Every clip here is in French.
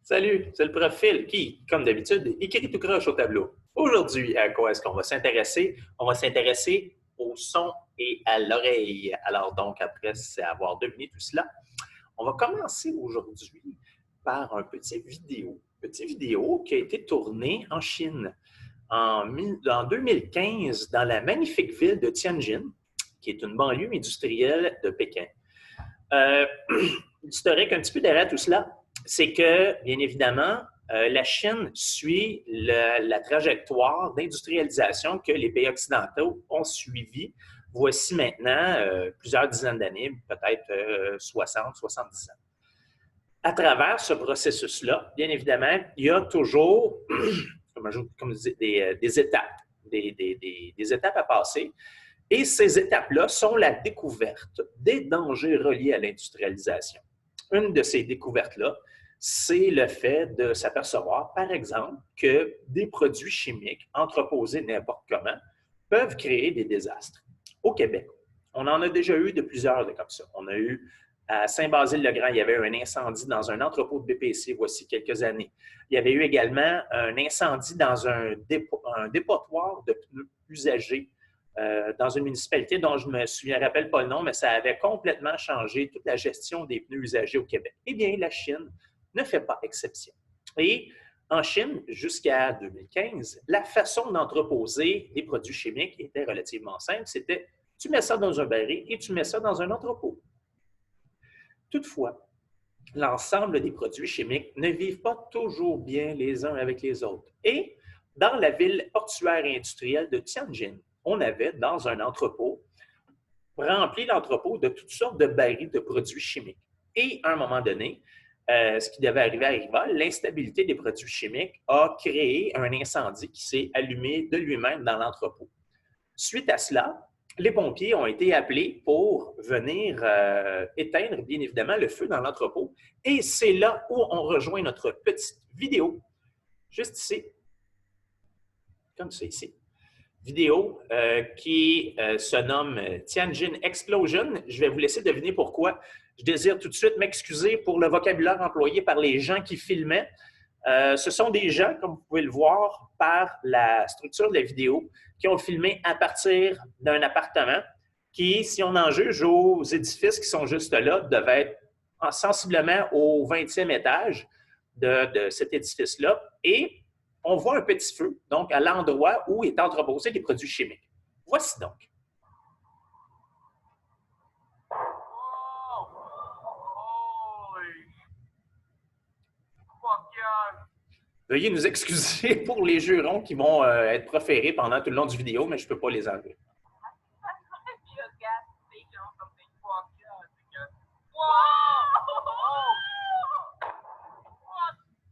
Salut, c'est le profil qui, comme d'habitude, écrit tout croche au tableau. Aujourd'hui, à quoi est-ce qu'on va s'intéresser? On va s'intéresser au son et à l'oreille. Alors donc, après avoir deviné tout cela, on va commencer aujourd'hui par un petit vidéo qui a été tourné en Chine en 2015 dans la magnifique ville de Tianjin, qui est une banlieue industrielle de Pékin. L'historique un petit peu derrière tout cela, c'est que, bien évidemment, la Chine suit la trajectoire d'industrialisation que les pays occidentaux ont suivi. Voici maintenant plusieurs dizaines d'années, peut-être 60, 70 ans. À travers ce processus-là, bien évidemment, il y a toujours, comme je dis, des étapes, des étapes à passer. Et ces étapes-là sont la découverte des dangers reliés à l'industrialisation. Une de ces découvertes-là, c'est le fait de s'apercevoir, par exemple, que des produits chimiques entreposés n'importe comment peuvent créer des désastres. Au Québec, on en a déjà eu de plusieurs comme ça. On a eu à Saint-Basile-le-Grand, il y avait un incendie dans un entrepôt de BPC voici quelques années. Il y avait eu également un incendie dans un dépotoir de pneus usagés dans une municipalité dont je me rappelle pas le nom, mais ça avait complètement changé toute la gestion des pneus usagés au Québec. Eh bien, la Chine ne fait pas exception. Et en Chine, jusqu'à 2015, la façon d'entreposer des produits chimiques était relativement simple. C'était tu mets ça dans un baril et tu mets ça dans un entrepôt. Toutefois, l'ensemble des produits chimiques ne vivent pas toujours bien les uns avec les autres. Et dans la ville portuaire et industrielle de Tianjin, on avait dans un entrepôt rempli l'entrepôt de toutes sortes de barils de produits chimiques. Et à un moment donné, ce qui devait arriver arriva, l'instabilité des produits chimiques a créé un incendie qui s'est allumé de lui-même dans l'entrepôt. Suite à cela, les pompiers ont été appelés pour venir éteindre, bien évidemment, le feu dans l'entrepôt. Et c'est là où on rejoint notre petite vidéo, juste ici, comme ça ici. Vidéo qui se nomme Tianjin Explosion. Je vais vous laisser deviner pourquoi. Je désire tout de suite m'excuser pour le vocabulaire employé par les gens qui filmaient. Ce sont des gens, comme vous pouvez le voir par la structure de la vidéo, qui ont filmé à partir d'un appartement qui, si on en juge aux édifices qui sont juste là, devait être sensiblement au 20e étage de cet édifice-là. Et on voit un petit feu, donc à l'endroit où est entreposé des produits chimiques. Voici donc. Veuillez nous excuser pour les jurons qui vont être proférés pendant tout le long du vidéo, mais je ne peux pas les enlever.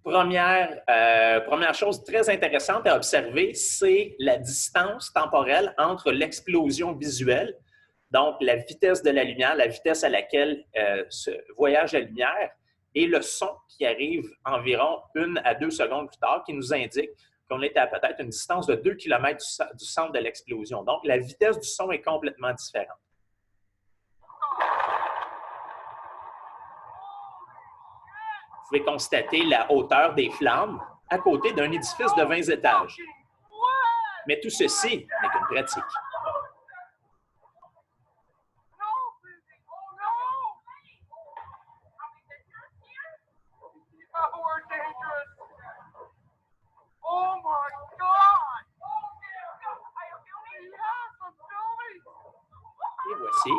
Première chose très intéressante à observer, c'est la distance temporelle entre l'explosion visuelle, donc la vitesse de la lumière, la vitesse à laquelle voyage la lumière, et le son qui arrive environ 1 à 2 secondes plus tard, qui nous indique qu'on est à peut-être une distance de 2 km du centre de l'explosion. Donc, la vitesse du son est complètement différente. Vous pouvez constater la hauteur des flammes à côté d'un édifice de 20 étages. Mais tout ceci n'est qu'une pratique. Et voici.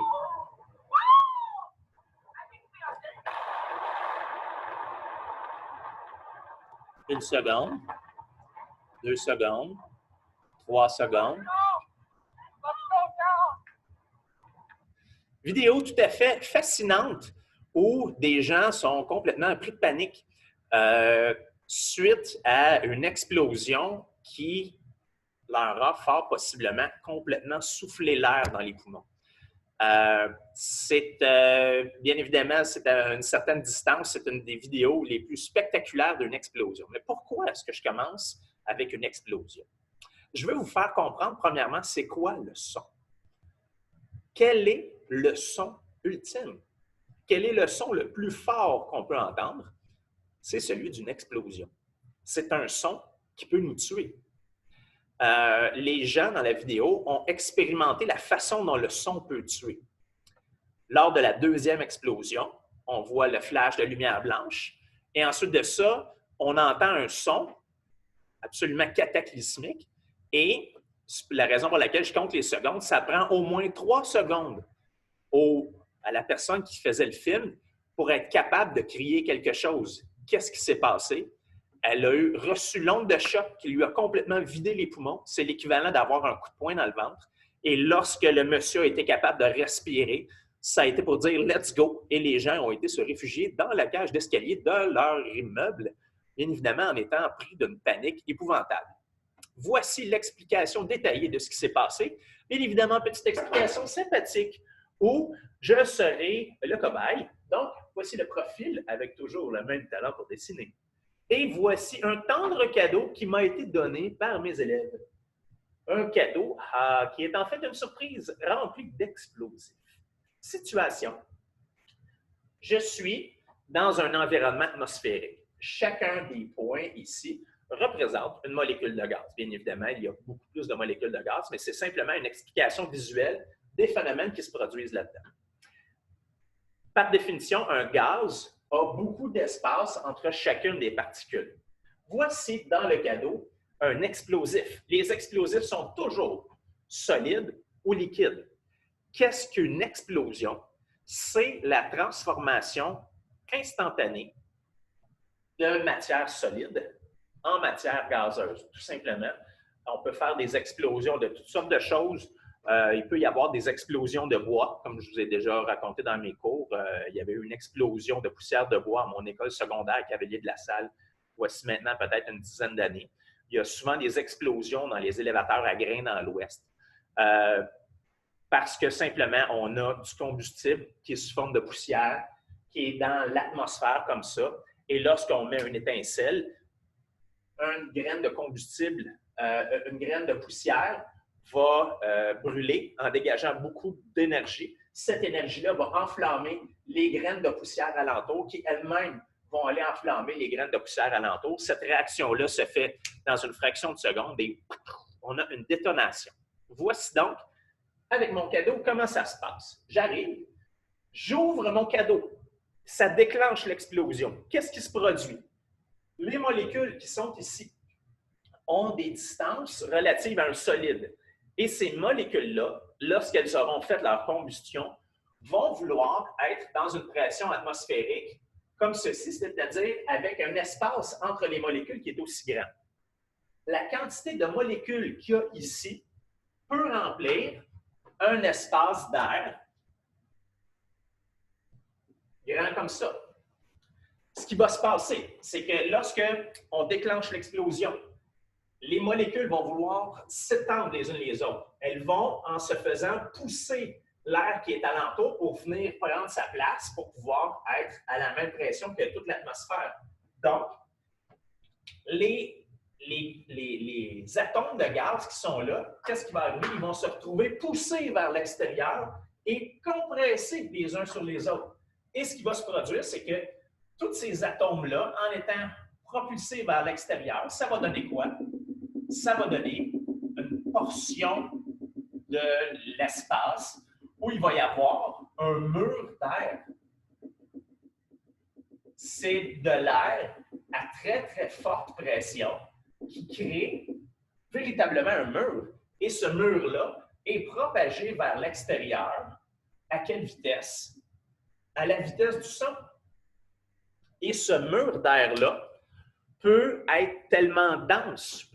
Une seconde, 2 secondes, 3 secondes. Vidéo tout à fait fascinante où des gens sont complètement pris de panique suite à une explosion qui leur a fort possiblement complètement soufflé l'air dans les poumons. Bien évidemment, c'est à une certaine distance, c'est une des vidéos les plus spectaculaires d'une explosion. Mais pourquoi est-ce que je commence avec une explosion? Je veux vous faire comprendre, premièrement, c'est quoi le son? Quel est le son ultime? Quel est le son le plus fort qu'on peut entendre? c'est celui d'une explosion. C'est un son qui peut nous tuer. Les gens dans la vidéo ont expérimenté la façon dont le son peut tuer. Lors de la deuxième explosion, on voit le flash de lumière blanche et ensuite de ça, on entend un son absolument cataclysmique et la raison pour laquelle je compte les secondes, ça prend au moins 3 secondes à la personne qui faisait le film pour être capable de crier quelque chose. Qu'est-ce qui s'est passé? Elle a reçu l'onde de choc qui lui a complètement vidé les poumons. C'est l'équivalent d'avoir un coup de poing dans le ventre. Et lorsque le monsieur a été capable de respirer, ça a été pour dire « let's go ». Et les gens ont été se réfugier dans la cage d'escalier de leur immeuble, bien évidemment en étant pris d'une panique épouvantable. Voici l'explication détaillée de ce qui s'est passé. Bien évidemment, petite explication sympathique où je serai le cobaye. Donc, voici le profil avec toujours le même talent pour dessiner. Et voici un tendre cadeau qui m'a été donné par mes élèves. Un cadeau qui est en fait une surprise remplie d'explosifs. Situation. Je suis dans un environnement atmosphérique. Chacun des points ici représente une molécule de gaz. Bien évidemment, il y a beaucoup plus de molécules de gaz, mais c'est simplement une explication visuelle des phénomènes qui se produisent là-dedans. Par définition, un gaz a beaucoup d'espace entre chacune des particules. Voici dans le cadeau un explosif. Les explosifs sont toujours solides ou liquides. Qu'est-ce qu'une explosion? C'est la transformation instantanée de matière solide en matière gazeuse, tout simplement. On peut faire des explosions de toutes sortes de choses. Il peut y avoir des explosions de bois, comme je vous ai déjà raconté dans mes cours. Il y avait eu une explosion de poussière de bois à mon école secondaire Cavalier de la Salle, voici maintenant peut-être une dizaine d'années. Il y a souvent des explosions dans les élévateurs à grains dans l'Ouest. Parce que simplement, on a du combustible qui est sous forme de poussière, qui est dans l'atmosphère comme ça. Et lorsqu'on met une étincelle, une graine de combustible, une graine de poussière va brûler en dégageant beaucoup d'énergie. Cette énergie-là va enflammer les graines de poussière alentour qui elles-mêmes vont aller enflammer les graines de poussière alentour. Cette réaction-là se fait dans une fraction de seconde et on a une détonation. Voici donc, avec mon cadeau, comment ça se passe. J'arrive, j'ouvre mon cadeau, ça déclenche l'explosion. Qu'est-ce qui se produit? Les molécules qui sont ici ont des distances relatives à un solide. Et ces molécules-là, lorsqu'elles auront fait leur combustion, vont vouloir être dans une pression atmosphérique comme ceci, c'est-à-dire avec un espace entre les molécules qui est aussi grand. La quantité de molécules qu'il y a ici peut remplir un espace d'air grand comme ça. Ce qui va se passer, c'est que lorsque on déclenche l'explosion, les molécules vont vouloir s'étendre les unes les autres. Elles vont, en se faisant, pousser l'air qui est alentour pour venir prendre sa place pour pouvoir être à la même pression que toute l'atmosphère. Donc, les atomes de gaz qui sont là, qu'est-ce qui va arriver? Ils vont se retrouver poussés vers l'extérieur et compressés les uns sur les autres. Et ce qui va se produire, c'est que tous ces atomes-là, en étant propulsés vers l'extérieur, ça va donner quoi? Ça va donner une portion de l'espace où il va y avoir un mur d'air. C'est de l'air à très, très forte pression qui crée véritablement un mur. Et ce mur-là est propagé vers l'extérieur. À quelle vitesse? À la vitesse du son. Et ce mur d'air-là peut être tellement dense,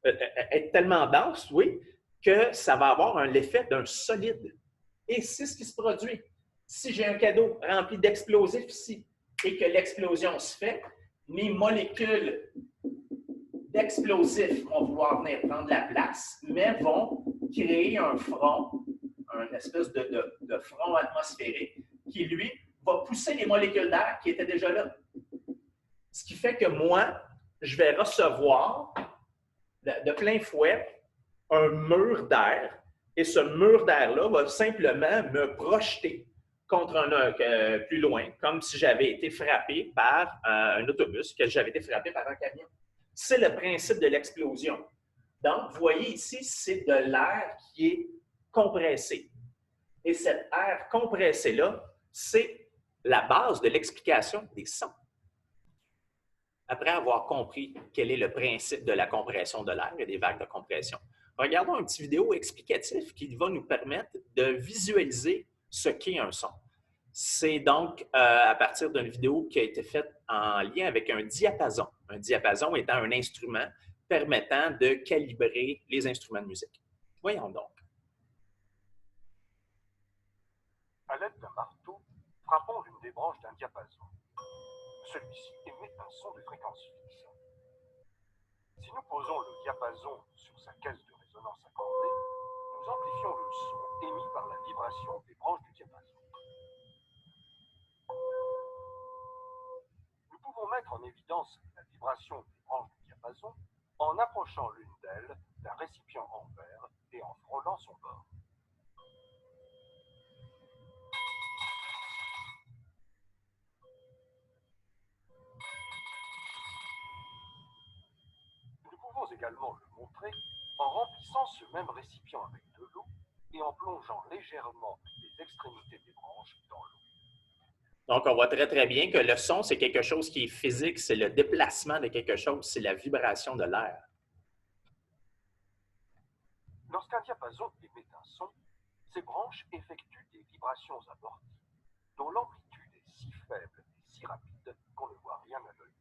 être tellement dense, oui, que ça va avoir l'effet d'un solide. Et c'est ce qui se produit. Si j'ai un cadeau rempli d'explosifs ici et que l'explosion se fait, mes molécules d'explosifs vont vouloir venir prendre la place, mais vont créer un front, une espèce de front atmosphérique qui, lui, va pousser les molécules d'air qui étaient déjà là. Ce qui fait que moi, je vais recevoir de plein fouet un mur d'air et ce mur d'air-là va simplement me projeter contre plus loin, comme si j'avais été frappé par un autobus, que j'avais été frappé par un camion. C'est le principe de l'explosion. Donc, vous voyez ici, c'est de l'air qui est compressé. Et cet air compressé-là, c'est la base de l'explication des sons. Après avoir compris quel est le principe de la compression de l'air et des vagues de compression, regardons une petite vidéo explicative qui va nous permettre de visualiser ce qu'est un son. C'est donc à partir d'une vidéo qui a été faite en lien avec un diapason. Un diapason étant un instrument permettant de calibrer les instruments de musique. Voyons donc. À l'aide d'un marteau, frappons l'une des branches d'un diapason. Celui-ci émet un son de fréquence fixe. Si nous posons le diapason sur sa caisse de résonance accordée, nous amplifions le son émis par la vibration des branches du diapason. Nous pouvons mettre en évidence la vibration des branches du diapason en approchant l'une d'elles d'un récipient en verre et en frôlant son bord. Nous pouvons également le montrer en remplissant ce même récipient avec de l'eau et en plongeant légèrement les extrémités des branches dans l'eau. Donc, on voit très, très bien que le son, c'est quelque chose qui est physique, c'est le déplacement de quelque chose, c'est la vibration de l'air. Lorsqu'un diapason émet un son, ces branches effectuent des vibrations amorties, dont l'amplitude est si faible et si rapide qu'on ne voit rien à l'œil.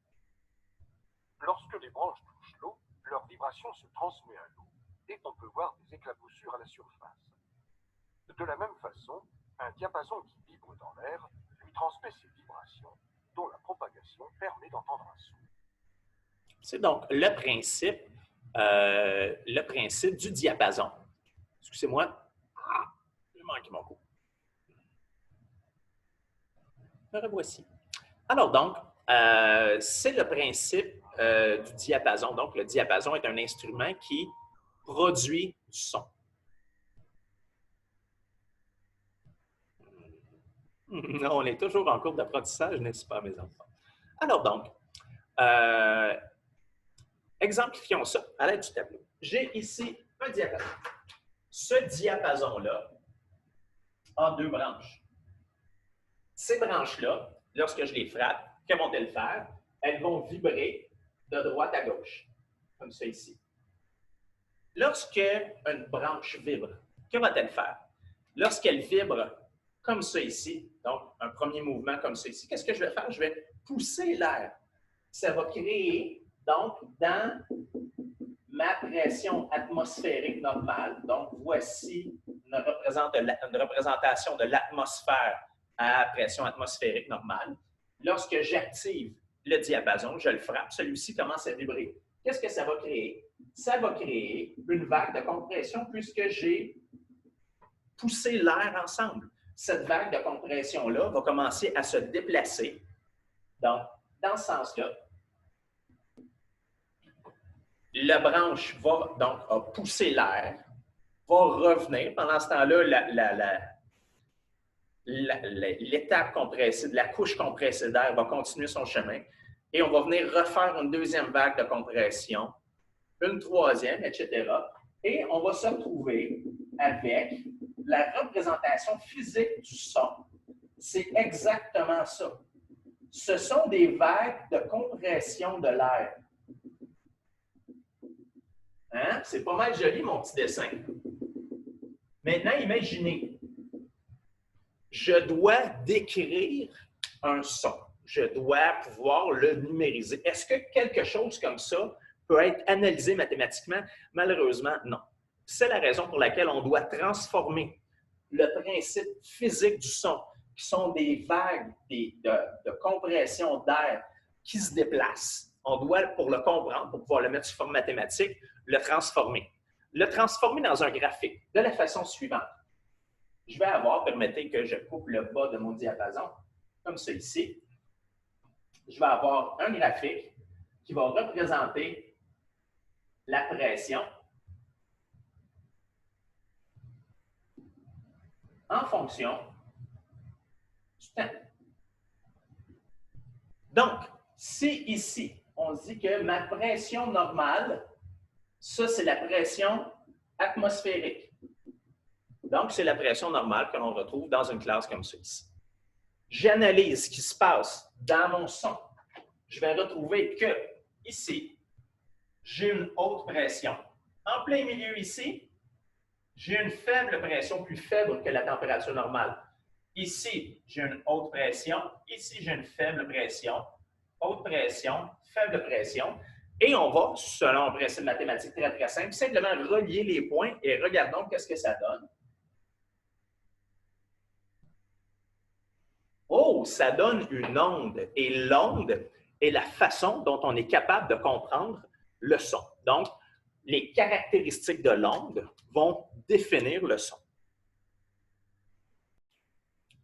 Lorsque les branches touchent l'eau, leur vibration se transmet à l'eau et on peut voir des éclaboussures à la surface. De la même façon, un diapason qui vibre dans l'air lui transmet ces vibrations, dont la propagation permet d'entendre un son. C'est donc le principe du diapason. Excusez-moi, j'ai manqué mon coup. Me revoici. Alors donc, c'est le principe du diapason. Donc, le diapason est un instrument qui produit du son. On est toujours en cours d'apprentissage, n'est-ce pas, mes enfants? Alors donc, exemplifions ça à l'aide du tableau. J'ai ici un diapason. Ce diapason-là a deux branches. Ces branches-là, lorsque je les frappe, que vont-elles faire? Elles vont vibrer de droite à gauche, comme ça ici. Lorsque une branche vibre, que va-t-elle faire? Lorsqu'elle vibre comme ça ici, donc un premier mouvement comme ça ici, qu'est-ce que je vais faire? Je vais pousser l'air. Ça va créer, donc, dans ma pression atmosphérique normale, donc voici une représentation de l'atmosphère à pression atmosphérique normale. Lorsque j'active le diapason, je le frappe, celui-ci commence à vibrer. Qu'est-ce que ça va créer? Ça va créer une vague de compression puisque j'ai poussé l'air ensemble. Cette vague de compression-là va commencer à se déplacer. Donc, dans ce sens-là, la branche va donc pousser l'air, va revenir. Pendant ce temps-là, l'étape compressée, la couche compressée d'air va continuer son chemin et on va venir refaire une deuxième vague de compression, une troisième, etc. Et on va se retrouver avec la représentation physique du son. C'est exactement ça. Ce sont des vagues de compression de l'air. Hein? C'est pas mal joli, mon petit dessin. Maintenant, imaginez, je dois décrire un son. Je dois pouvoir le numériser. Est-ce que quelque chose comme ça peut être analysé mathématiquement? Malheureusement, non. C'est la raison pour laquelle on doit transformer le principe physique du son, qui sont des vagues de compression d'air qui se déplacent. On doit, pour le comprendre, pour pouvoir le mettre sous forme mathématique, le transformer. Le transformer dans un graphique de la façon suivante. Je vais avoir, permettez que je coupe le bas de mon diapason, comme ça ici. Je vais avoir un graphique qui va représenter la pression en fonction du temps. Donc, si ici, on dit que ma pression normale, ça, c'est la pression atmosphérique. Donc, c'est la pression normale que l'on retrouve dans une classe comme celle-ci. J'analyse ce qui se passe dans mon son. Je vais retrouver que, ici, j'ai une haute pression. En plein milieu ici, j'ai une faible pression, plus faible que la température normale. Ici, j'ai une haute pression. Ici, j'ai une faible pression. Haute pression, faible pression. Et on va, selon un principe mathématique très, très simple, simplement relier les points et regardons qu'est-ce que ça donne. Oh, ça donne une onde. Et l'onde est la façon dont on est capable de comprendre le son. Donc, les caractéristiques de l'onde vont définir le son.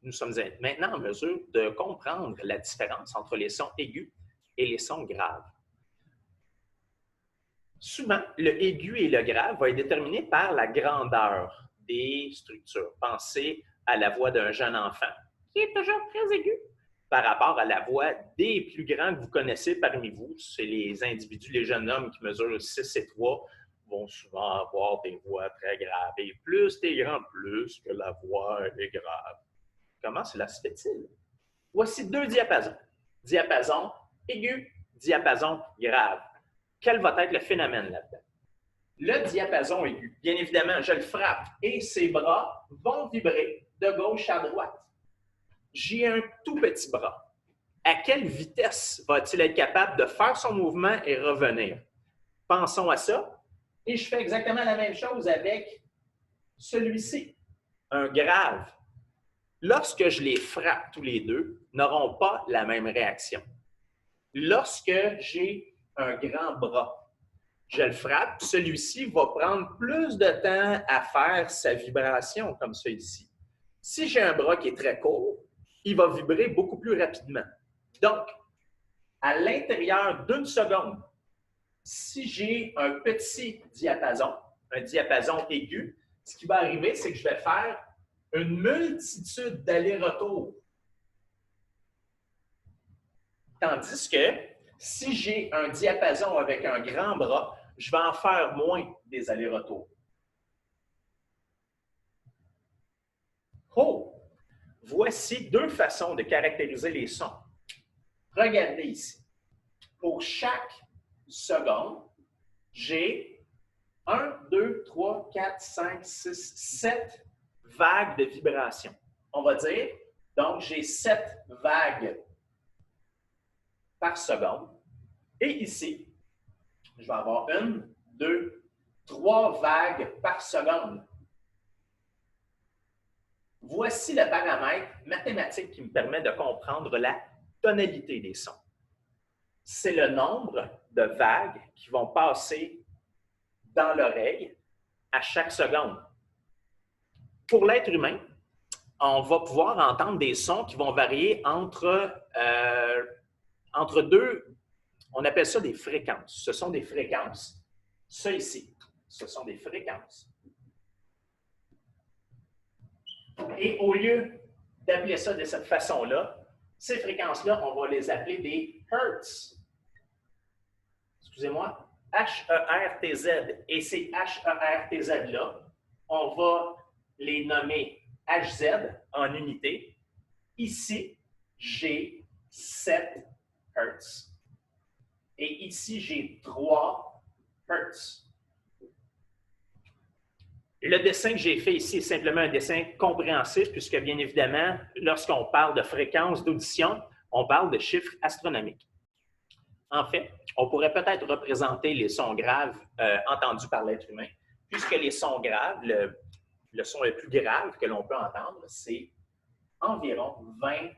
Nous sommes maintenant en mesure de comprendre la différence entre les sons aigus et les sons graves. Souvent, le aigu et le grave vont être déterminés par la grandeur des structures. Pensez à la voix d'un jeune enfant, qui est toujours très aiguë, par rapport à la voix des plus grands que vous connaissez parmi vous. C'est les individus, les jeunes hommes qui mesurent 6 et 3, vont souvent avoir des voix très graves. Et plus tu es grand, plus que la voix est grave. Comment cela se fait-il? Voici 2 diapasons. Diapason aigu, diapason grave. Quel va être le phénomène là-dedans? Le diapason aigu, bien évidemment, je le frappe et ses bras vont vibrer de gauche à droite. J'ai un tout petit bras. À quelle vitesse va-t-il être capable de faire son mouvement et revenir? Pensons à ça. Et je fais exactement la même chose avec celui-ci, un grave. Lorsque je les frappe tous les deux, n'auront pas la même réaction. Lorsque j'ai un grand bras, je le frappe, celui-ci va prendre plus de temps à faire sa vibration, comme ça ici. Si j'ai un bras qui est très court, il va vibrer beaucoup plus rapidement. Donc, à l'intérieur d'une seconde, si j'ai un petit diapason, un diapason aigu, ce qui va arriver, c'est que je vais faire une multitude d'allers-retours. Tandis que si j'ai un diapason avec un grand bras, je vais en faire moins des allers-retours. Oh! Voici 2 façons de caractériser les sons. Regardez ici. Pour chaque seconde, j'ai 1, 2, 3, 4, 5, 6, 7 vagues de vibration. On va dire, donc j'ai 7 vagues par seconde. Et ici, je vais avoir 1, 2, 3 vagues par seconde. Voici le paramètre mathématique qui me permet de comprendre la tonalité des sons. C'est le nombre de vagues qui vont passer dans l'oreille à chaque seconde. Pour l'être humain, on va pouvoir entendre des sons qui vont varier entre 2, on appelle ça des fréquences. Ce sont des fréquences. Ça ici, ce sont des fréquences. Et au lieu d'appeler ça de cette façon-là, ces fréquences-là, on va les appeler des hertz. Excusez-moi, H-E-R-T-Z. Et ces H-E-R-T-Z-là, on va les nommer Hz en unité. Ici, j'ai 7 hertz. Et ici, j'ai 3 hertz. Le dessin que j'ai fait ici est simplement un dessin compréhensif, puisque bien évidemment, lorsqu'on parle de fréquence d'audition, on parle de chiffres astronomiques. En fait, on pourrait peut-être représenter les sons graves entendus par l'être humain, puisque les sons graves, le son le plus grave que l'on peut entendre, c'est environ 20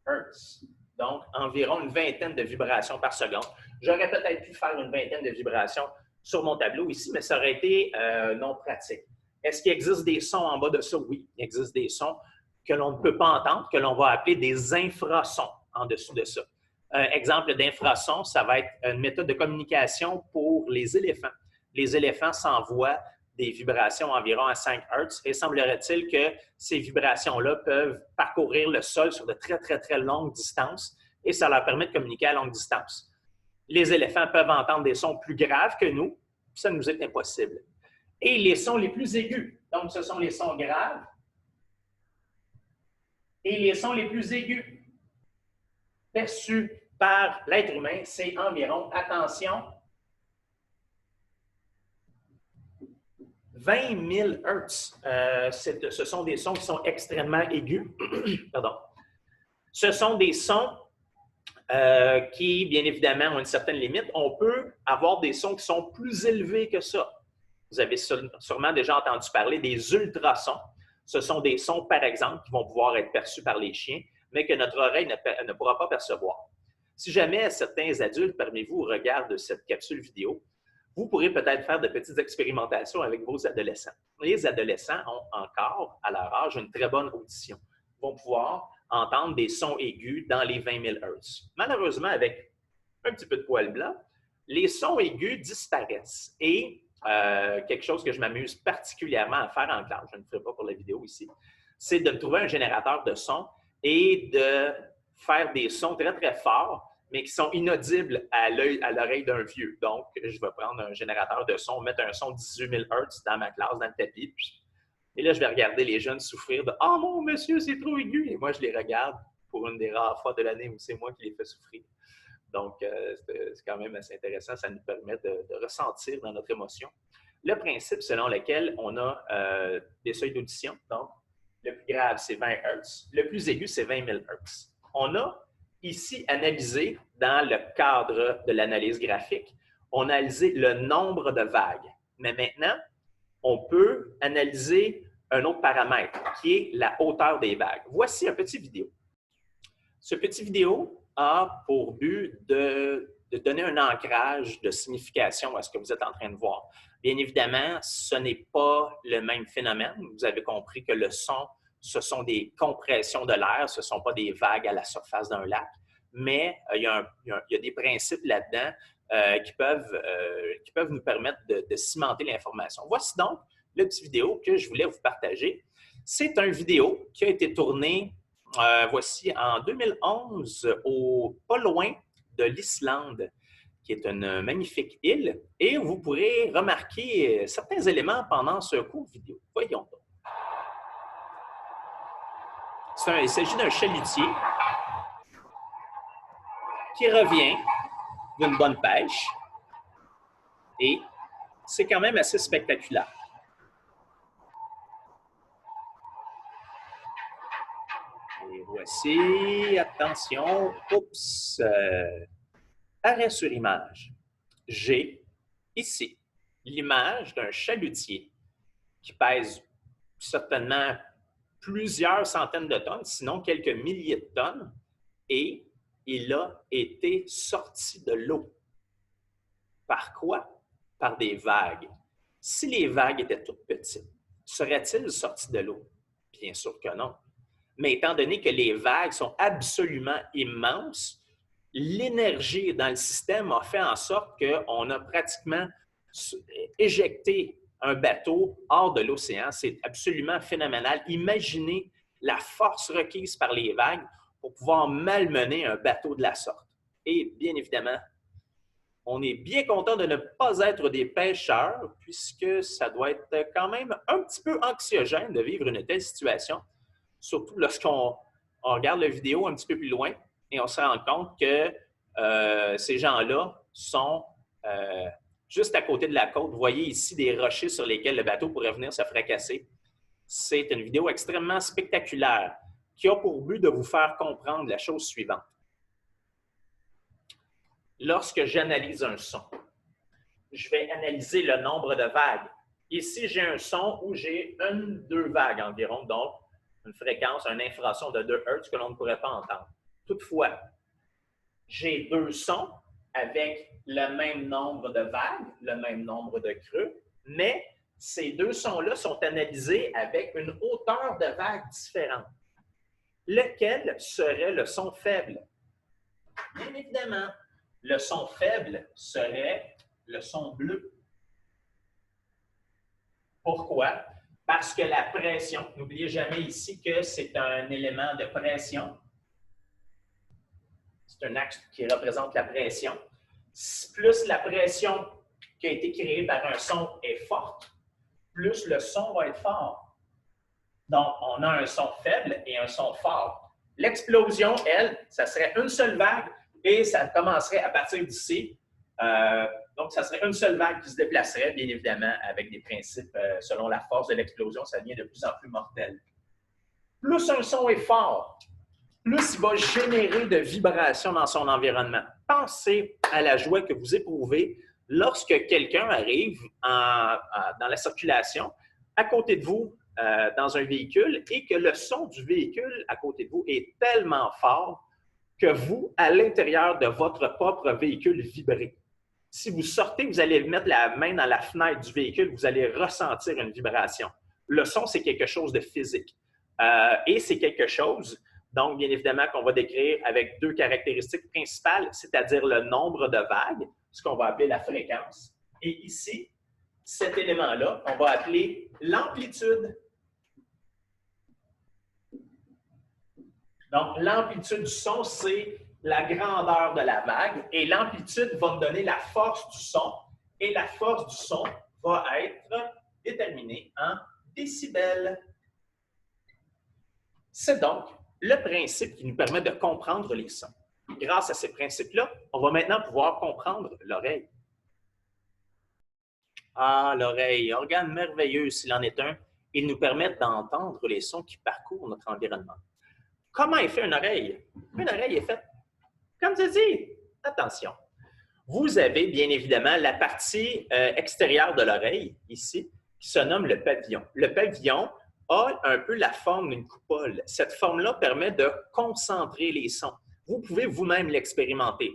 Hz. Donc, environ une vingtaine de vibrations par seconde. J'aurais peut-être pu faire une vingtaine de vibrations sur mon tableau ici, mais ça aurait été non pratique. Est-ce qu'il existe des sons en bas de ça? Oui, il existe des sons que l'on ne peut pas entendre, que l'on va appeler des infrasons en dessous de ça. Un exemple d'infrason, ça va être une méthode de communication pour les éléphants. Les éléphants s'envoient des vibrations environ à 5 Hz et semblerait-il que ces vibrations-là peuvent parcourir le sol sur de très, très, très longues distances et ça leur permet de communiquer à longue distance. Les éléphants peuvent entendre des sons plus graves que nous, ça nous est impossible. Et les sons les plus aigus, donc ce sont les sons graves et les sons les plus aigus perçus par l'être humain, c'est environ, attention, 20 000 Hertz. Ce sont des sons qui sont extrêmement aigus. Pardon. Ce sont des sons qui, bien évidemment, ont une certaine limite. On peut avoir des sons qui sont plus élevés que ça. Vous avez sûrement déjà entendu parler des ultrasons. Ce sont des sons, par exemple, qui vont pouvoir être perçus par les chiens, mais que notre oreille ne pourra pas percevoir. Si jamais certains adultes parmi vous regardent cette capsule vidéo, vous pourrez peut-être faire de petites expérimentations avec vos adolescents. Les adolescents ont encore, à leur âge, une très bonne audition. Ils vont pouvoir entendre des sons aigus dans les 20 000 Hz. Malheureusement, avec un petit peu de poil blanc, les sons aigus disparaissent. Et quelque chose que je m'amuse particulièrement à faire en classe, je ne le ferai pas pour la vidéo ici, c'est de me trouver un générateur de son et de faire des sons très, très forts, mais qui sont inaudibles à l'oreille d'un vieux. Donc, je vais prendre un générateur de son, mettre un son de 18 000 Hz dans ma classe, dans le tapis. Et là, je vais regarder les jeunes souffrir de « Ah, mon monsieur, c'est trop aigu! » Et moi, je les regarde pour une des rares fois de l'année où c'est moi qui les fais souffrir. Donc, c'est quand même assez intéressant. Ça nous permet de ressentir dans notre émotion le principe selon lequel on a des seuils d'audition. Donc, le plus grave, c'est 20 Hz. Le plus aigu, c'est 20 000 Hz. On a ici analysé, dans le cadre de l'analyse graphique, on a analysé le nombre de vagues. Mais maintenant, on peut analyser un autre paramètre, qui est la hauteur des vagues. Voici un petit vidéo. Ce petit vidéo a pour but de donner un ancrage de signification à ce que vous êtes en train de voir. Bien évidemment, ce n'est pas le même phénomène. Vous avez compris que le son, ce sont des compressions de l'air, ce ne sont pas des vagues à la surface d'un lac, mais il y a des principes là-dedans qui peuvent nous permettre de cimenter l'information. Voici donc le petit vidéo que je voulais vous partager. C'est une vidéo qui a été tournée, voici, en 2011, pas loin de l'Islande, qui est une magnifique île, et vous pourrez remarquer certains éléments pendant ce court vidéo. Voyons donc. Il s'agit d'un chalutier qui revient d'une bonne pêche, et c'est quand même assez spectaculaire. Et voici, attention, oups, arrêt sur image. J'ai ici l'image d'un chalutier qui pèse certainement plusieurs centaines de tonnes, sinon quelques milliers de tonnes, et il a été sorti de l'eau. Par quoi? Par des vagues. Si les vagues étaient toutes petites, serait-il sorti de l'eau? Bien sûr que non. Mais étant donné que les vagues sont absolument immenses, l'énergie dans le système a fait en sorte qu'on a pratiquement éjecté un bateau hors de l'océan. C'est absolument phénoménal. Imaginez la force requise par les vagues pour pouvoir malmener un bateau de la sorte. Et bien évidemment, on est bien content de ne pas être des pêcheurs, puisque ça doit être quand même un petit peu anxiogène de vivre une telle situation, surtout lorsqu'on regarde la vidéo un petit peu plus loin et on se rend compte que ces gens-là sont juste à côté de la côte. Vous voyez ici des rochers sur lesquels le bateau pourrait venir se fracasser. C'est une vidéo extrêmement spectaculaire qui a pour but de vous faire comprendre la chose suivante. Lorsque j'analyse un son, je vais analyser le nombre de vagues. Ici, j'ai un son où j'ai 2 vagues environ, donc une fréquence, un infrason de 2 Hz que l'on ne pourrait pas entendre. Toutefois, j'ai 2 sons avec le même nombre de vagues, le même nombre de creux, mais ces 2 sons-là sont analysés avec une hauteur de vague différente. Lequel serait le son faible? Bien évidemment, le son faible serait le son bleu. Pourquoi? Parce que la pression, n'oubliez jamais ici que c'est un élément de pression. C'est un axe qui représente la pression. Plus la pression qui a été créée par un son est forte, plus le son va être fort. Donc, on a un son faible et un son fort. L'explosion, elle, ça serait une seule vague et ça commencerait à partir d'ici. Donc, ça serait une seule vague qui se déplacerait, bien évidemment, avec des principes selon la force de l'explosion, ça devient de plus en plus mortel. Plus un son est fort, plus il va générer de vibrations dans son environnement. Pensez à la joie que vous éprouvez lorsque quelqu'un arrive dans la circulation à côté de vous dans un véhicule et que le son du véhicule à côté de vous est tellement fort que vous, à l'intérieur de votre propre véhicule, vibrez. Si vous sortez, vous allez mettre la main dans la fenêtre du véhicule, vous allez ressentir une vibration. Le son, c'est quelque chose de physique. Et c'est quelque chose, donc, bien évidemment, qu'on va décrire avec deux caractéristiques principales, c'est-à-dire le nombre de vagues, ce qu'on va appeler la fréquence. Et ici, cet élément-là, on va appeler l'amplitude. Donc, l'amplitude du son, c'est la grandeur de la vague et l'amplitude va me donner la force du son et la force du son va être déterminée en décibels. C'est donc le principe qui nous permet de comprendre les sons. Grâce à ces principes-là, on va maintenant pouvoir comprendre l'oreille. Ah, l'oreille, organe merveilleux s'il en est un, il nous permet d'entendre les sons qui parcourent notre environnement. Comment est fait une oreille? Une oreille est faite comme je dis. Attention. Vous avez bien évidemment la partie extérieure de l'oreille, ici, qui se nomme le pavillon. Le pavillon a un peu la forme d'une coupole. Cette forme-là permet de concentrer les sons. Vous pouvez vous-même l'expérimenter.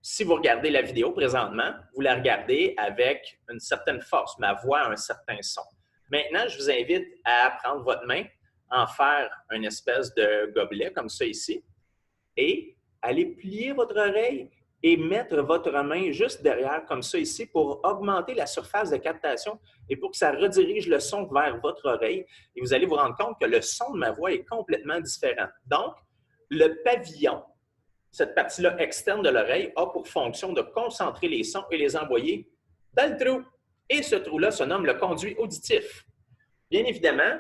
Si vous regardez la vidéo présentement, vous la regardez avec une certaine force. Ma voix a un certain son. Maintenant, je vous invite à prendre votre main, en faire une espèce de gobelet comme ça ici, et allez plier votre oreille et mettre votre main juste derrière, comme ça ici, pour augmenter la surface de captation et pour que ça redirige le son vers votre oreille. Et vous allez vous rendre compte que le son de ma voix est complètement différent. Donc, le pavillon, cette partie-là externe de l'oreille, a pour fonction de concentrer les sons et les envoyer dans le trou. Et ce trou-là se nomme le conduit auditif. Bien évidemment,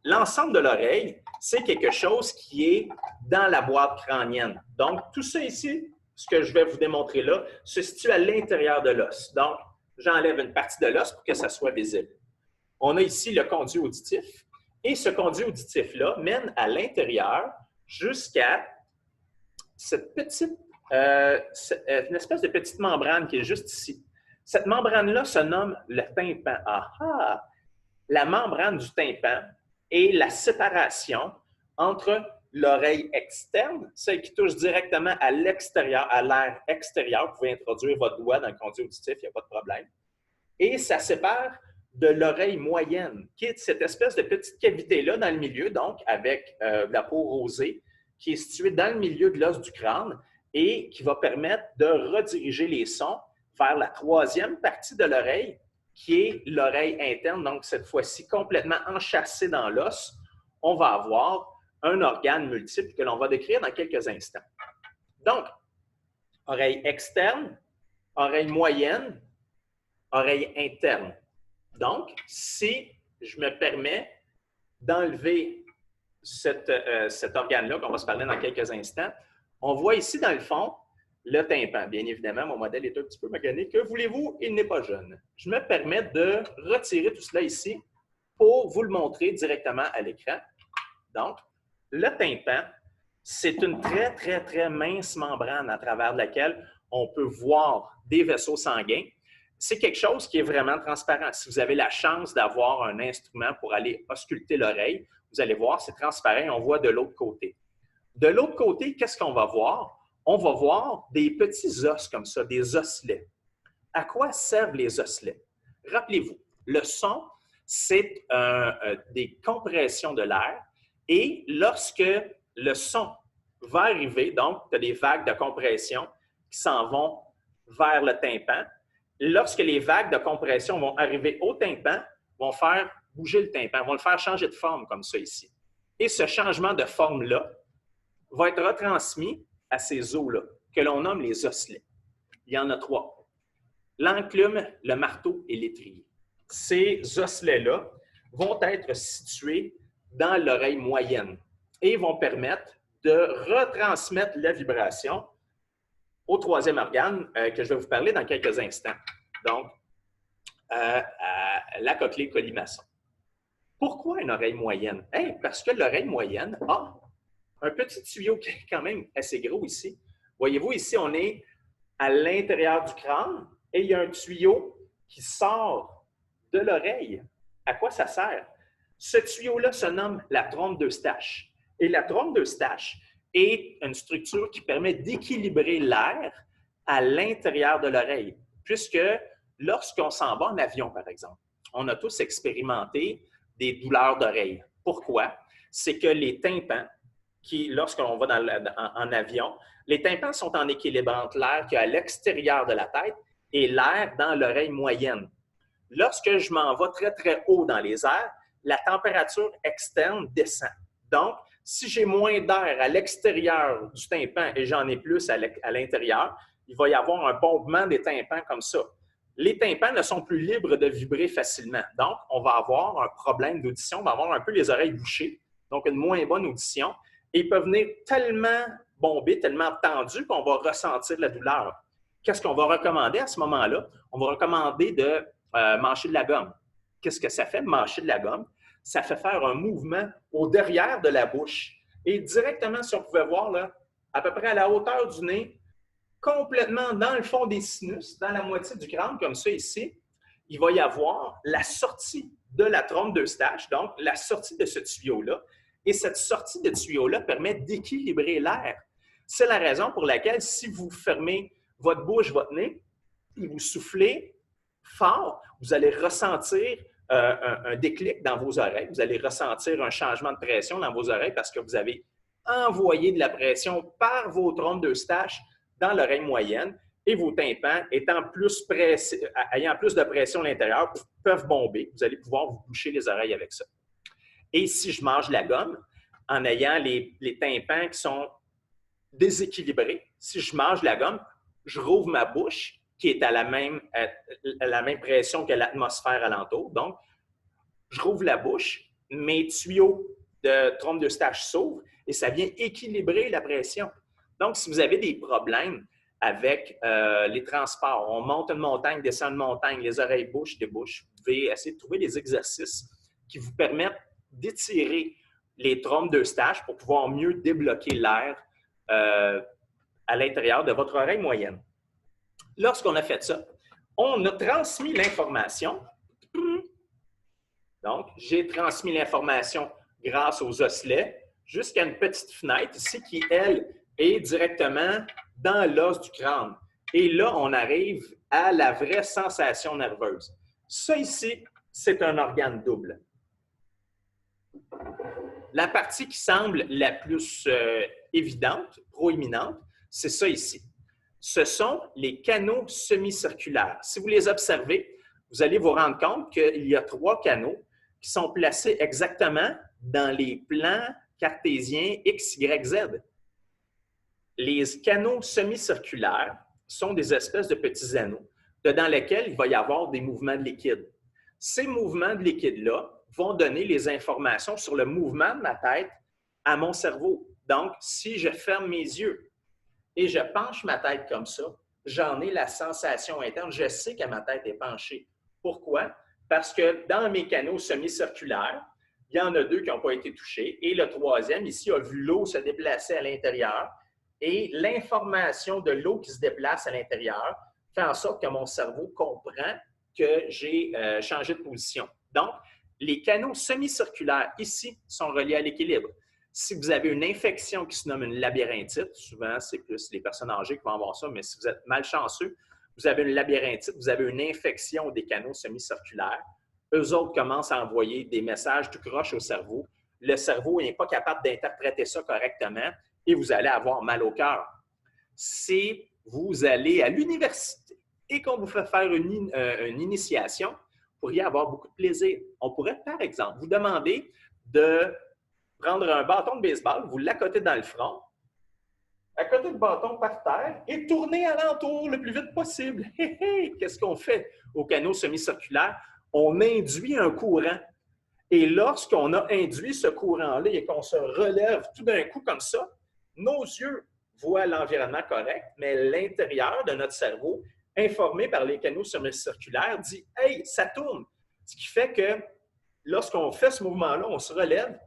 l'ensemble de l'oreille, c'est quelque chose qui est dans la boîte crânienne. Donc, tout ça ici, ce que je vais vous démontrer là, se situe à l'intérieur de l'os. Donc, j'enlève une partie de l'os pour que ça soit visible. On a ici le conduit auditif. Et ce conduit auditif-là mène à l'intérieur jusqu'à cette petite, une espèce de petite membrane qui est juste ici. Cette membrane-là se nomme le tympan. Ah! La membrane du tympan est la séparation entre l'oreille externe, celle qui touche directement à l'extérieur, à l'air extérieur. Vous pouvez introduire votre doigt dans le conduit auditif, il n'y a pas de problème. Et ça sépare de l'oreille moyenne, qui est cette espèce de petite cavité-là dans le milieu, donc avec la peau rosée, qui est située dans le milieu de l'os du crâne et qui va permettre de rediriger les sons vers la troisième partie de l'oreille, qui est l'oreille interne, donc cette fois-ci complètement enchâssée dans l'os. On va avoir un organe multiple que l'on va décrire dans quelques instants. Donc, oreille externe, oreille moyenne, oreille interne. Donc, si je me permets d'enlever cet organe-là, qu'on va se parler dans quelques instants, on voit ici dans le fond le tympan. Bien évidemment, mon modèle est un petit peu mécanique. Que voulez-vous? Il n'est pas jeune. Je me permets de retirer tout cela ici pour vous le montrer directement à l'écran. Donc, le tympan, c'est une très, très, très mince membrane à travers laquelle on peut voir des vaisseaux sanguins. C'est quelque chose qui est vraiment transparent. Si vous avez la chance d'avoir un instrument pour aller ausculter l'oreille, vous allez voir, c'est transparent et on voit de l'autre côté. De l'autre côté, qu'est-ce qu'on va voir? On va voir des petits os comme ça, des osselets. À quoi servent les osselets? Rappelez-vous, le son, c'est des compressions de l'air et lorsque le son va arriver, donc tu as des vagues de compression qui s'en vont vers le tympan. Lorsque les vagues de compression vont arriver au tympan, vont faire bouger le tympan, vont le faire changer de forme comme ça ici. Et ce changement de forme-là va être retransmis à ces os-là, que l'on nomme les osselets. Il y en a 3. L'enclume, le marteau et l'étrier. Ces osselets-là vont être situés dans l'oreille moyenne et vont permettre de retransmettre la vibration au 3e organe que je vais vous parler dans quelques instants. Donc, la cochlée colimaçon. Pourquoi une oreille moyenne? Parce que l'oreille moyenne a un petit tuyau qui est quand même assez gros ici. Voyez-vous, ici, on est à l'intérieur du crâne et il y a un tuyau qui sort de l'oreille. À quoi ça sert? Ce tuyau-là se nomme la trompe d'Eustache. Et la trompe d'Eustache est une structure qui permet d'équilibrer l'air à l'intérieur de l'oreille. Puisque lorsqu'on s'en va en avion, par exemple, on a tous expérimenté des douleurs d'oreille. Pourquoi? C'est que les tympans, lorsqu'on va en avion, les tympans sont en équilibre entre l'air qui est à l'extérieur de la tête et l'air dans l'oreille moyenne. Lorsque je m'en vais très, très haut dans les airs, la température externe descend. Donc, si j'ai moins d'air à l'extérieur du tympan et j'en ai plus à l'intérieur, il va y avoir un bombement des tympans comme ça. Les tympans ne sont plus libres de vibrer facilement. Donc, on va avoir un problème d'audition, on va avoir un peu les oreilles bouchées, donc une moins bonne audition. Et ils peuvent venir tellement bombés, tellement tendus qu'on va ressentir de la douleur. Qu'est-ce qu'on va recommander à ce moment-là? On va recommander de mâcher de la gomme. Qu'est-ce que ça fait de mâcher de la gomme? Ça fait faire un mouvement au derrière de la bouche. Et directement, si on pouvait voir, là, à peu près à la hauteur du nez, complètement dans le fond des sinus, dans la moitié du crâne, comme ça ici, il va y avoir la sortie de la trompe d'Eustache, donc la sortie de ce tuyau-là. Et cette sortie de tuyau-là permet d'équilibrer l'air. C'est la raison pour laquelle, si vous fermez votre bouche, votre nez, et vous soufflez fort, vous allez ressentir un déclic dans vos oreilles. Vous allez ressentir un changement de pression dans vos oreilles parce que vous avez envoyé de la pression par vos trompes d'Eustache dans l'oreille moyenne et vos tympans, ayant plus de pression à l'intérieur, peuvent bomber. Vous allez pouvoir vous boucher les oreilles avec ça. Et si je mange de la gomme, en ayant les tympans qui sont déséquilibrés, si je mange de la gomme, je rouvre ma bouche qui est à la même pression que l'atmosphère alentour. Donc, je rouvre la bouche, mes tuyaux de trompe d'Eustache s'ouvrent et ça vient équilibrer la pression. Donc, si vous avez des problèmes avec les transports, on monte une montagne, descend une montagne, les oreilles bouchent, débouchent, vous pouvez essayer de trouver des exercices qui vous permettent d'étirer les trompes d'Eustache pour pouvoir mieux débloquer l'air à l'intérieur de votre oreille moyenne. Lorsqu'on a fait ça, on a transmis l'information. Donc, j'ai transmis l'information grâce aux osselets jusqu'à une petite fenêtre ici qui, elle, est directement dans l'os du crâne. Et là, on arrive à la vraie sensation nerveuse. Ça ici, c'est un organe double. La partie qui semble la plus évidente, proéminente, c'est ça ici. Ce sont les canaux semi-circulaires. Si vous les observez, vous allez vous rendre compte qu'il y a 3 canaux qui sont placés exactement dans les plans cartésiens X, Y, Z. Les canaux semi-circulaires sont des espèces de petits anneaux dans lesquels il va y avoir des mouvements de liquide. Ces mouvements de liquide-là vont donner les informations sur le mouvement de ma tête à mon cerveau. Donc, si je ferme mes yeux et je penche ma tête comme ça, j'en ai la sensation interne. Je sais que ma tête est penchée. Pourquoi? Parce que dans mes canaux semi-circulaires, il y en a 2 qui n'ont pas été touchés et le 3e, ici, a vu l'eau se déplacer à l'intérieur et l'information de l'eau qui se déplace à l'intérieur fait en sorte que mon cerveau comprend que j'ai changé de position. Donc, les canaux semi-circulaires ici sont reliés à l'équilibre. Si vous avez une infection qui se nomme une labyrinthite, souvent c'est plus les personnes âgées qui vont avoir ça, mais si vous êtes malchanceux, vous avez une labyrinthite, vous avez une infection des canaux semi-circulaires, eux autres commencent à envoyer des messages tout croche au cerveau. Le cerveau n'est pas capable d'interpréter ça correctement et vous allez avoir mal au cœur. Si vous allez à l'université et qu'on vous fait faire une initiation, pourriez avoir beaucoup de plaisir. On pourrait, par exemple, vous demander de prendre un bâton de baseball, vous l'accoter dans le front, accoter le bâton par terre et tourner alentour le plus vite possible. Qu'est-ce qu'on fait au canot semi-circulaire? On induit un courant. Et lorsqu'on a induit ce courant-là et qu'on se relève tout d'un coup comme ça, nos yeux voient l'environnement correct, mais l'intérieur de notre cerveau, informé par les canaux semi-circulaires, dit « Hey, ça tourne! » Ce qui fait que lorsqu'on fait ce mouvement-là, on se relève,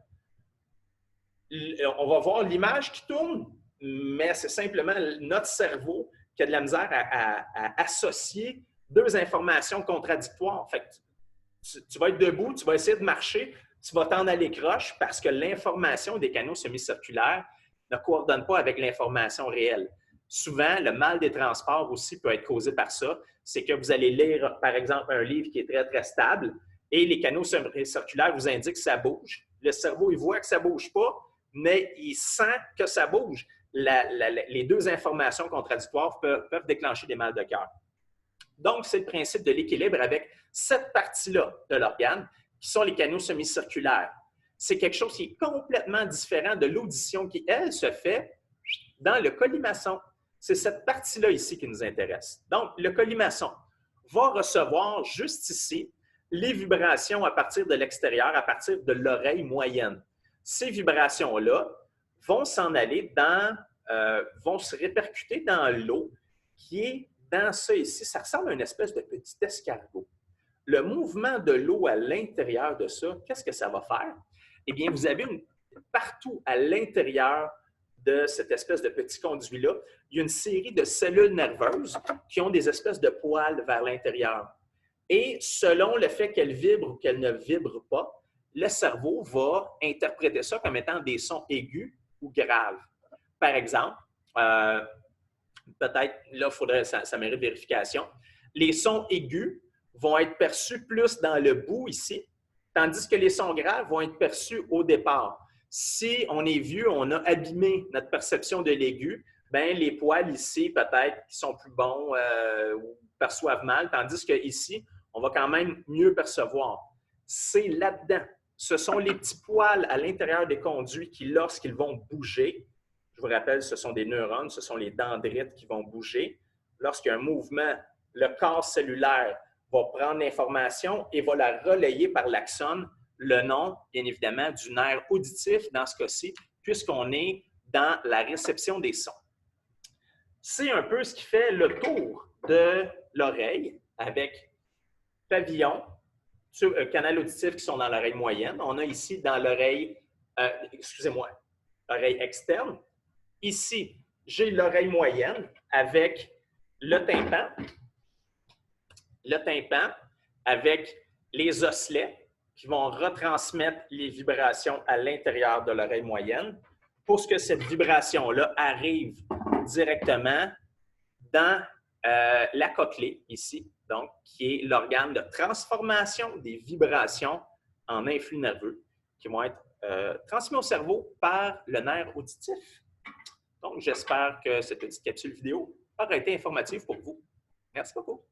on va voir l'image qui tourne, mais c'est simplement notre cerveau qui a de la misère à associer deux informations contradictoires. Fait que tu vas être debout, tu vas essayer de marcher, tu vas t'en aller croche parce que l'information des canaux semi-circulaires ne coordonne pas avec l'information réelle. Souvent, le mal des transports aussi peut être causé par ça. C'est que vous allez lire, par exemple, un livre qui est très, très stable et les canaux semi-circulaires vous indiquent que ça bouge. Le cerveau, il voit que ça ne bouge pas, mais il sent que ça bouge. Les deux informations contradictoires peuvent déclencher des mal de cœur. Donc, c'est le principe de l'équilibre avec cette partie-là de l'organe, qui sont les canaux semi-circulaires. C'est quelque chose qui est complètement différent de l'audition qui, elle, se fait dans le colimaçon. C'est cette partie-là ici qui nous intéresse. Donc, le colimaçon va recevoir juste ici les vibrations à partir de l'extérieur, à partir de l'oreille moyenne. Ces vibrations-là vont s'en aller vont se répercuter dans l'eau qui est dans ça ici. Ça ressemble à une espèce de petit escargot. Le mouvement de l'eau à l'intérieur de ça, qu'est-ce que ça va faire? Eh bien, vous avez partout à l'intérieur de cette espèce de petit conduit-là, il y a une série de cellules nerveuses qui ont des espèces de poils vers l'intérieur. Et selon le fait qu'elles vibrent ou qu'elles ne vibrent pas, le cerveau va interpréter ça comme étant des sons aigus ou graves. Par exemple, peut-être, là, ça mérite vérification, les sons aigus vont être perçus plus dans le bout ici, tandis que les sons graves vont être perçus au départ. Si on est vieux, on a abîmé notre perception de l'aigu, bien, les poils ici, peut-être, qui sont plus bons ou perçoivent mal, tandis qu'ici, on va quand même mieux percevoir. C'est là-dedans. Ce sont les petits poils à l'intérieur des conduits qui, lorsqu'ils vont bouger, je vous rappelle, ce sont des neurones, ce sont les dendrites qui vont bouger. Lorsqu'il y a un mouvement, le corps cellulaire va prendre l'information et va la relayer par l'axone, le nom, bien évidemment, du nerf auditif dans ce cas-ci, puisqu'on est dans la réception des sons. C'est un peu ce qui fait le tour de l'oreille avec pavillon, canal auditif qui sont dans l'oreille moyenne. On a ici dans l'oreille, l'oreille externe. Ici, j'ai l'oreille moyenne avec le tympan avec les osselets qui vont retransmettre les vibrations à l'intérieur de l'oreille moyenne pour que cette vibration-là arrive directement dans la cochlée, ici, donc, qui est l'organe de transformation des vibrations en influx nerveux qui vont être transmis au cerveau par le nerf auditif. Donc, j'espère que cette petite capsule vidéo aura été informative pour vous. Merci beaucoup.